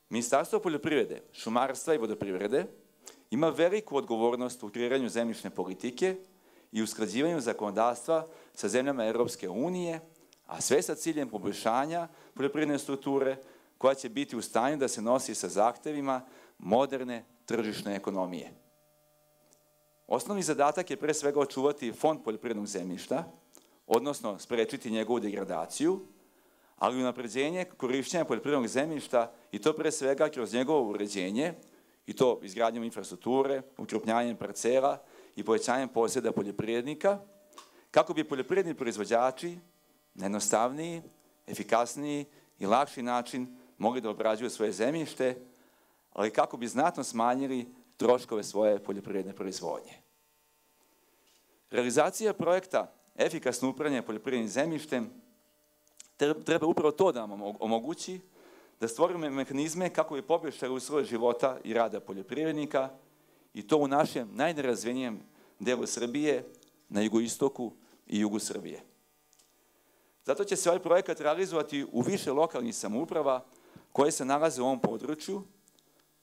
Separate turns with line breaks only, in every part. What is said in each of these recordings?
Ministarstvo poljoprivrede, šumarstva i vodoprivrede ima veliku odgovornost u kreiranju zemljišne politike i usklađivanju zakonodavstva sa zemljama Europske unije, a sve sa ciljem poboljšanja poljoprivredne strukture koja će biti u stanju da se nosi sa zahtevima moderne tržišne ekonomije. Osnovni zadatak je pre svega očuvati fond poljoprivrednog zemljišta, odnosno sprečiti njegovu degradaciju, ali i unapređenje korišćenja poljoprivrednog zemljišta i to pre svega kroz njegovo uređenje, i to izgradnjom infrastrukture, ukrupnjavanjem parcela i povećanjem posjeda poljoprivrednika, kako bi poljoprivredni proizvođači na jednostavniji, efikasniji i lakši način mogli da obrađuju svoje zemljište, ali kako bi znatno smanjili troškove svoje poljoprivredne proizvodnje. Realizacija projekta efikasno upravljanje poljoprivrednim zemljištem treba upravo to da nam omogući da stvorimo mehanizme kako bi poboljšali uslove života i rada poljoprivrednika i to u našem najnerazvijenijem delu Srbije, na jugoistoku i jugu Srbije. Zato će se ovaj projekat realizovati u više lokalnih samouprava koje se nalaze u ovom području,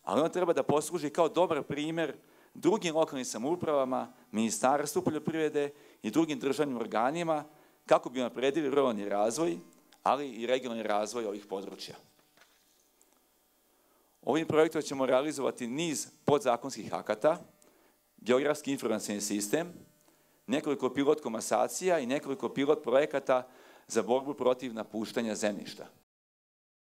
ali on treba da posluži kao dobar primer drugim lokalnim samoupravama, Ministarstvu poljoprivrede i drugim državnim organima kako bi unapredili ruralni razvoj, ali i regionalni razvoj ovih područja. Ovim projektom ćemo realizovati niz podzakonskih akata, geografski informacioni sistem, nekoliko pilot komasacija i nekoliko pilot projekata za borbu protiv napuštanja zemljišta.